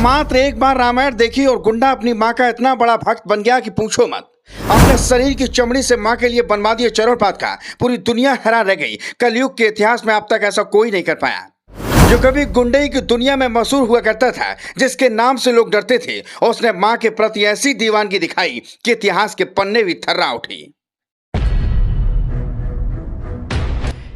मात्र एक बार रामायण देखी और गुंडा अपनी माँ का इतना बड़ा भक्त बन गया कि पूछो मत। अपने शरीर की चमड़ी से माँ के लिए बनवा दिए चरण पात का पूरी दुनिया हैरान रह गई। कलयुग के इतिहास में अब तक ऐसा कोई नहीं कर पाया। जो कभी गुंडई की दुनिया में मशहूर हुआ करता था, जिसके नाम से लोग डरते थे, उसने माँ के प्रति ऐसी दीवानगी दिखाई कि इतिहास के पन्ने भी थर्रा उठी।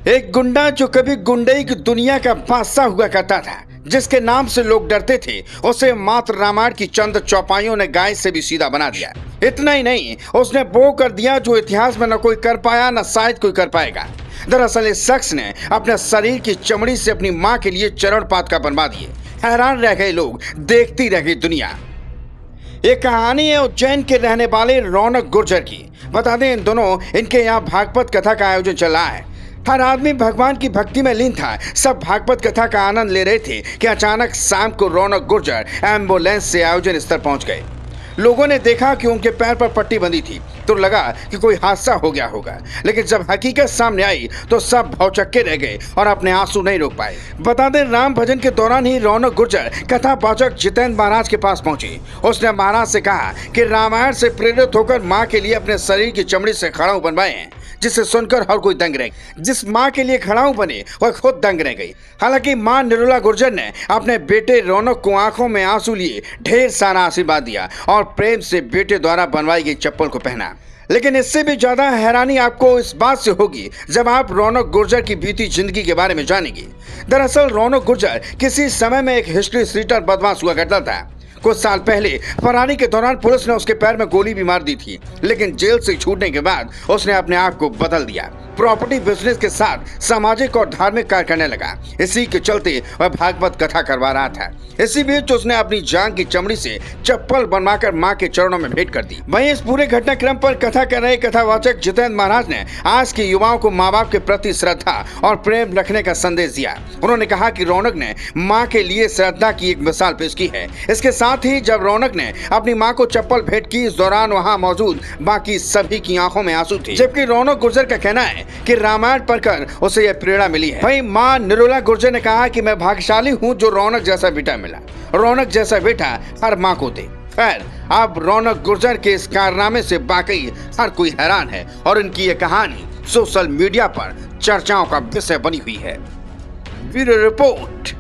एक गुंडा जो कभी गुंडई की दुनिया का बादशाह हुआ करता था, जिसके नाम से लोग डरते थे, उसे मात्र रामायण की चंद चौपाइयों ने गाय से भी सीधा बना दिया। इतना ही नहीं, उसने वो कर दिया जो इतिहास में न कोई कर पाया, न शायद कोई कर पाएगा। दरअसल इस शख्स ने अपने शरीर की चमड़ी से अपनी माँ के लिए चरण पात का बनवा दिए। हैरान रह गए लोग, देखती रह गई दुनिया। एक कहानी है उज्जैन के रहने वाले रौनक गुर्जर की। बता दें, इन दोनों इनके यहाँ भागवत कथा का आयोजन चल रहा है। हर आदमी भगवान की भक्ति में लीन था। सब भागवत कथा का आनंद ले रहे थे कि अचानक शाम को रौनक गुर्जर एम्बुलेंस से आयोजन स्थल पहुंच गए। लोगों ने देखा कि उनके पैर पर पट्टी बंधी थी तो लगा कि कोई हादसा हो गया होगा, लेकिन जब हकीकत सामने आई तो सब भौचक्के रह गए और अपने आंसू नहीं रोक पाए। बता दें, राम भजन के दौरान ही रौनक गुर्जर कथावाचक जितेंद्र महाराज के पास पहुंची। उसने महाराज से कहा कि रामायण से प्रेरित होकर माँ के लिए अपने शरीर की चमड़ी से खड़ाऊ बनवाए हैं, जिसे सुनकर हर कोई दंग रह गया। जिस माँ के लिए खड़ाऊ बने वह खुद दंग रह गई। हालांकि माँ निर्मला गुर्जर ने अपने बेटे रौनक को आंखों में आंसू लिए ढेर सारा आशीर्वाद दिया और प्रेम से बेटे द्वारा बनवाई गई चप्पल को पहना। लेकिन इससे भी ज्यादा हैरानी आपको इस बात से होगी जब आप रौनक गुर्जर की बीती जिंदगी के बारे में जानेंगे। दरअसल रौनक गुर्जर किसी समय में एक हिस्ट्री सीटर बदमाश हुआ करता था। कुछ साल पहले फरारी के दौरान पुलिस ने उसके पैर में गोली भी मार दी थी, लेकिन जेल से छूटने के बाद उसने अपने आप को बदल दिया। प्रॉपर्टी बिजनेस के साथ सामाजिक और धार्मिक कार्य करने लगा। इसी के चलते वह भागवत कथा करवा रहा था। इसी बीच उसने अपनी जान की चमड़ी से चप्पल बनवाकर मां के चरणों में भेंट कर दी। वहीं इस पूरे घटनाक्रम पर कथा कर रहे कथावाचक जितेंद्र महाराज ने आज के युवाओं को माँ बाप के प्रति श्रद्धा और प्रेम रखने का संदेश दिया। उन्होंने कहा कि रौनक ने माँ के लिए श्रद्धा की एक मिसाल पेश की है। इसके साथ ही जब रौनक ने अपनी माँ को चप्पल भेंट की, इस दौरान वहाँ मौजूद बाकी सभी की आंखों में आंसू थे। जबकि रौनक गुर्जर का कहना है कि रामायण पढ़कर उसे यह प्रेरणा मिली है। वहीं मां निर्मला गुर्जर ने कहा कि मैं भाग्यशाली हूं जो रौनक जैसा बेटा मिला। रौनक जैसा बेटा हर मां को दे। खैर, अब रौनक गुर्जर के इस कारनामे से वाकई हर कोई हैरान है और इनकी यह कहानी सोशल मीडिया पर चर्चाओं का विषय बनी हुई है। Bureau report.